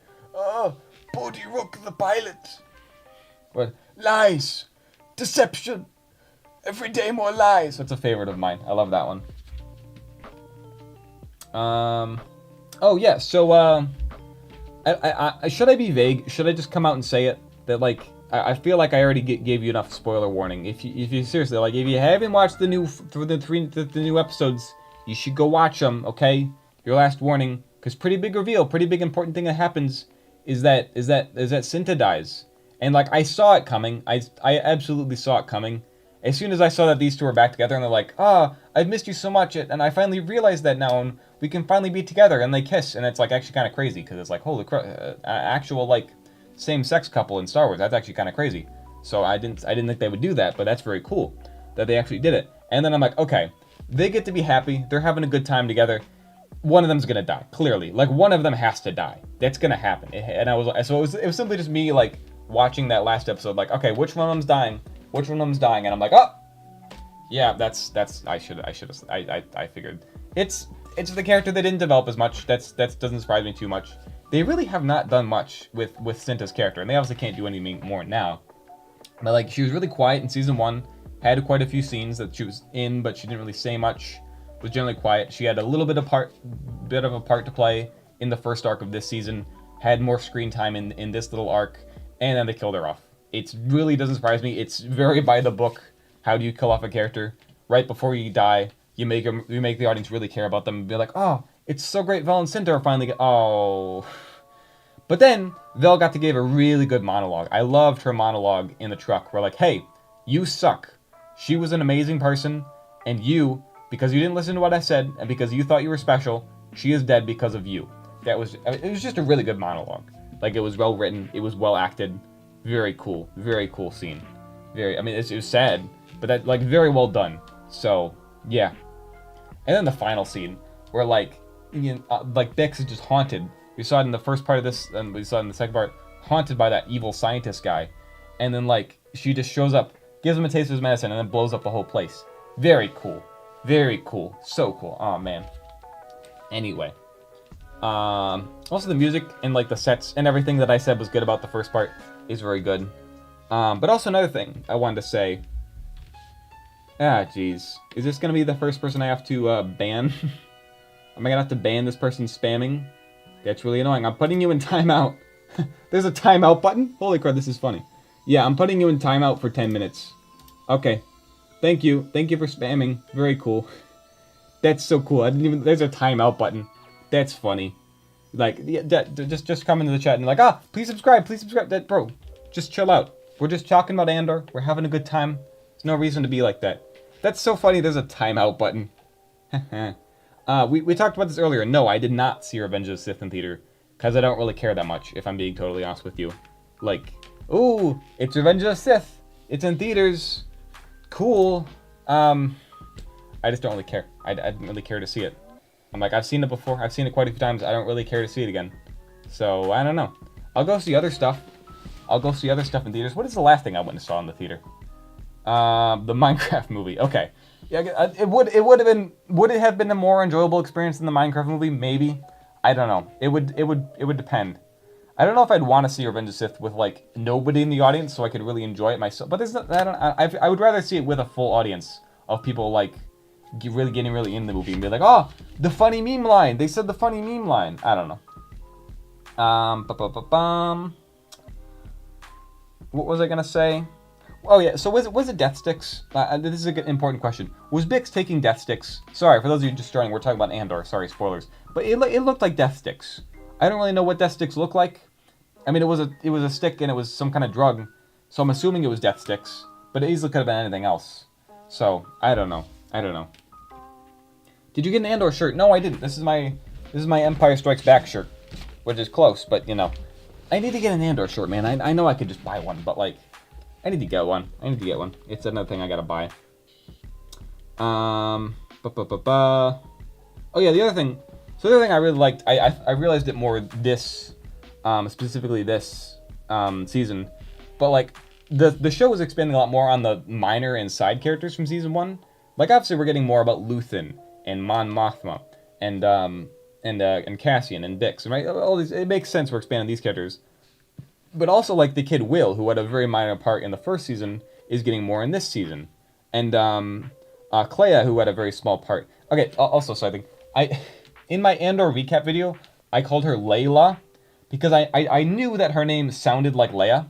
Bodhi Rook the pilot. What? Lies, deception, every day more lies. That's a favorite of mine. I love that one. Oh yeah. So should I be vague? Should I just come out and say it? That like I feel like I already gave you enough spoiler warning. If you seriously like, if you haven't watched the new episodes, you should go watch them. Okay, your last warning, because pretty big reveal, pretty big important thing that happens is that Cinta dies, and like I saw it coming. I absolutely saw it coming. As soon as I saw that these two were back together, and they're like, I've missed you so much, and I finally realized that now, and we can finally be together, and they kiss, and it's like actually kind of crazy because it's like holy crap, actual like same-sex couple in Star Wars. That's actually kind of crazy. So I didn't think they would do that, but that's very cool that they actually did it. And then I'm like, okay, they get to be happy. They're having a good time together. One of them's gonna die, clearly. Like one of them has to die. That's gonna happen. And it was simply just me like watching that last episode, like, okay, which one of them's dying? Which one of them's dying? And I'm like, oh, yeah, that's I figured it's the character they didn't develop as much. That doesn't surprise me too much. They really have not done much with Cinta's character, and they obviously can't do anything more now. But like, she was really quiet in season 1, had quite a few scenes that she was in, but she didn't really say much. Was generally quiet. She had a little bit of a part to play in the first arc of this season. Had more screen time in this little arc, and then they killed her off. It really doesn't surprise me. It's very by the book. How do you kill off a character right before you die? You make the audience really care about them and be like, oh, it's so great. Vel and Cinta are finally But then Vel got to give a really good monologue. I loved her monologue in the truck. Where like, hey, you suck. She was an amazing person, and you, because you didn't listen to what I said, and because you thought you were special, she is dead because of you. It was just a really good monologue. Like, it was well written. It was well acted. Very cool scene. It was sad, but that like very well done. So yeah. And then the final scene where like Bix is just haunted. We saw it in the first part of this, and we saw it in the second part, haunted by that evil scientist guy. And then like she just shows up, gives him a taste of his medicine, and then blows up the whole place. Very cool. Very cool. So cool. Oh man. Anyway. Also the music and like the sets and everything that I said was good about the first part is very good. But also another thing I wanted to say. Jeez. Is this gonna be the first person I have to ban? Am I gonna have to ban this person spamming? That's really annoying. I'm putting you in timeout. There's a timeout button? Holy crap, this is funny. Yeah, I'm putting you in timeout for 10 minutes. Okay. Thank you. Thank you for spamming. Very cool. That's so cool. There's a timeout button. That's funny. Like, yeah, just come into the chat and like, please subscribe. Bro, just chill out. We're just talking about Andor. We're having a good time. There's no reason to be like that. That's so funny. There's a timeout button. We talked about this earlier. No, I did not see Revenge of the Sith in theater because I don't really care that much, if I'm being totally honest with you. Like, ooh, it's Revenge of the Sith. It's in theaters. Cool. I just don't really care. I didn't really care to see it. I'm like, I've seen it before. I've seen it quite a few times. I don't really care to see it again. So, I don't know. I'll go see other stuff. in theaters. What is the last thing I went and saw in the theater? The Minecraft movie. Okay. Yeah, would it have been a more enjoyable experience than the Minecraft movie? Maybe. I don't know. It would depend. I don't know if I'd want to see Revenge of the Sith with like nobody in the audience, so I could really enjoy it myself. But I would rather see it with a full audience of people like really getting really in the movie and be like, oh, the funny meme line. They said the funny meme line. I don't know. What was I gonna say? Oh yeah, so was it death sticks? This is an important question. Was Bix taking death sticks? Sorry, for those of you just joining, we're talking about Andor. Sorry, spoilers. But it looked like death sticks. I don't really know what death sticks look like. I mean, it was a stick and it was some kind of drug, so I'm assuming it was death sticks. But it easily could have been anything else. So I don't know. Did you get an Andor shirt? No, I didn't. This is my Empire Strikes Back shirt, which is close, but you know, I need to get an Andor shirt, man. I know I could just buy one, but like, I need to get one. It's another thing I gotta buy. Oh yeah, the other thing. So the other thing I really liked, I realized it more this, specifically this season, but like the show was expanding a lot more on the minor and side characters from season 1. Like obviously we're getting more about Luthen and Mon Mothma and Cassian and Bix, right? All these, it makes sense we're expanding these characters. But also like the kid Will, who had a very minor part in the first season, is getting more in this season. And Clea, who had a very small part. Okay, also so I think in my Andor recap video, I called her Layla because I knew that her name sounded like Leia.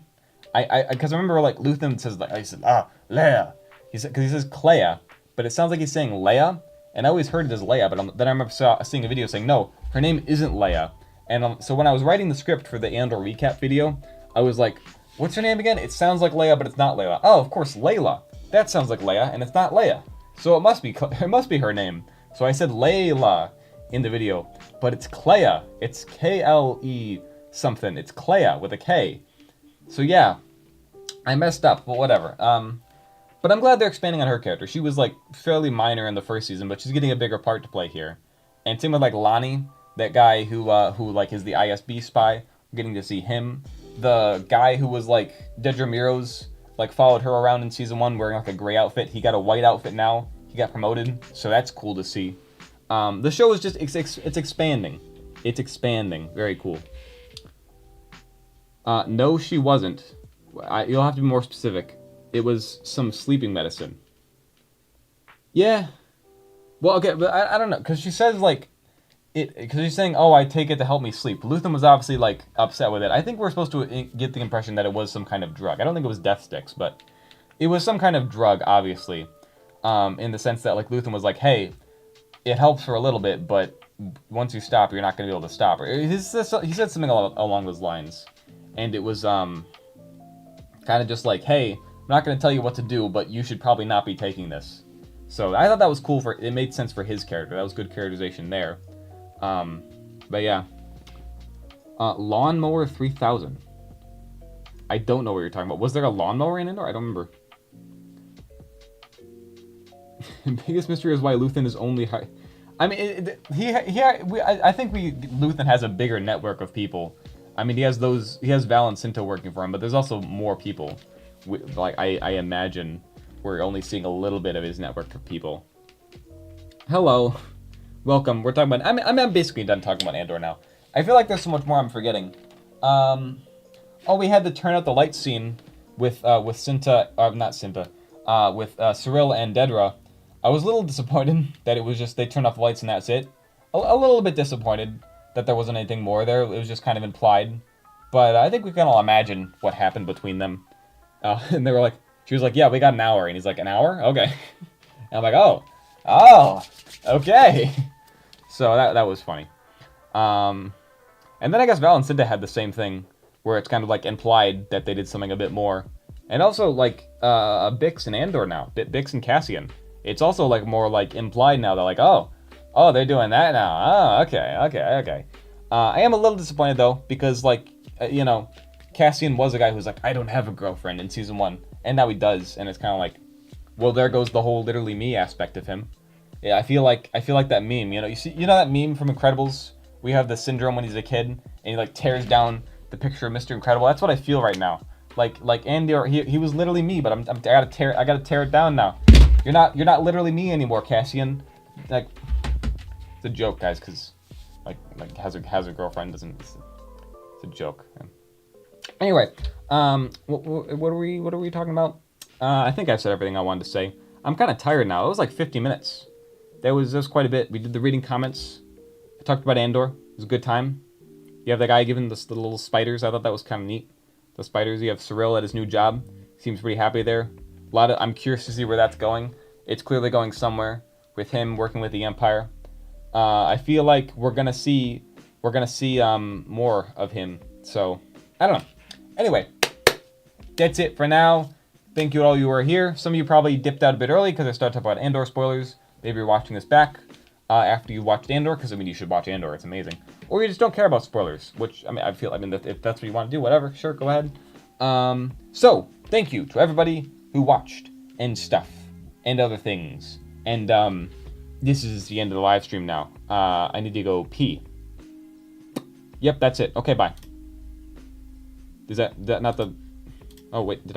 Because I remember like Luthen says like, I said Leia. He says Clea, but it sounds like he's saying Leia, and I always heard it as Leia. But then I remember seeing a video saying no, her name isn't Leia. And so when I was writing the script for the Andor recap video, I was like, what's her name again? It sounds like Leia, but it's not Layla. Oh, of course, Layla. That sounds like Leia, and it's not Leia. So it must be her name. So I said Layla in the video, but it's Clea. It's K-L-E something. It's Clea with a K. So yeah, I messed up, but whatever. But I'm glad they're expanding on her character. She was like fairly minor in the first season, but she's getting a bigger part to play here. And same with like Lonnie, that guy who like is the ISB spy. I'm getting to see him. The guy who was like Dedra Miro's like followed her around in season 1 wearing like a gray outfit. He got a white outfit now. He got promoted, so that's cool to see. The show is just it's expanding. It's expanding. Very cool. No, she wasn't. You'll have to be more specific. It was some sleeping medicine. Yeah. Well, okay, but I don't know, because she says like because she's saying, oh, I take it to help me sleep. Luthen was obviously like upset with it. I think we're supposed to get the impression that it was some kind of drug. I don't think it was death sticks, but it was some kind of drug, obviously, in the sense that like Luthen was like, hey, it helps for a little bit, but once you stop, you're not going to be able to stop. He said something along those lines, and it was kind of just like, hey, I'm not going to tell you what to do, but you should probably not be taking this. So I thought that was cool. It made sense for his character. That was good characterization there. But yeah. Lawnmower 3000. I don't know what you're talking about. Was there a lawnmower in Andor? I don't remember. Biggest mystery is why Luthen is only high. I mean, I think Luthen has a bigger network of people. I mean, he has Val and Cinto working for him, but there's also more people. Like I imagine we're only seeing a little bit of his network of people. Hello, welcome. We're talking about. I'm basically done talking about Andor now. I feel like there's so much more I'm forgetting. Oh, we had the turn out the lights scene with Cinta, not Cinta, with Cyril and Dedra. I was a little disappointed that it was just they turned off the lights and that's it. A little bit disappointed that there wasn't anything more there. It was just kind of implied. But I think we can all imagine what happened between them. And they were like, she was like, yeah, we got an hour. And he's like, an hour? Okay. And I'm like, oh, okay. So that was funny. And then I guess Val and Cinta had the same thing, where it's kind of like implied that they did something a bit more. And also like Bix and Andor now, Bix and Cassian. It's also like more like implied now. They're like, oh, they're doing that now. Oh, okay. I am a little disappointed though, because like, Cassian was a guy who's like, I don't have a girlfriend in season 1, and now he does, and it's kind of like, well, there goes the whole literally me aspect of him. Yeah, I feel like that meme. You know that meme from Incredibles? We have the syndrome when he's a kid, and he like tears down the picture of Mr. Incredible. That's what I feel right now. Like Andy, he was literally me, but I gotta tear it down now. You're not literally me anymore, Cassian. Like, it's a joke, guys, because like has a girlfriend doesn't. It's a joke. Anyway, what are we talking about? I think I've said everything I wanted to say. I'm kind of tired now. It was like 50 minutes. That was quite a bit. We did the reading comments. I talked about Andor. It was a good time. You have the guy giving the little spiders. I thought that was kind of neat. The spiders. You have Cyril at his new job. Seems pretty happy there. I'm curious to see where that's going. It's clearly going somewhere with him working with the Empire. I feel like we're gonna see more of him. So I don't know. Anyway, that's it for now. Thank you to all you who are here. Some of you probably dipped out a bit early because I started talking about Andor spoilers. Maybe you're watching this back after you watched Andor, because you should watch Andor. It's amazing. Or you just don't care about spoilers, which if that's what you want to do, whatever. Sure, go ahead. So thank you to everybody who watched and stuff and other things. And this is the end of the live stream now. I need to go pee. Yep, that's it. Okay, bye. Is that not the... Oh, wait, did I...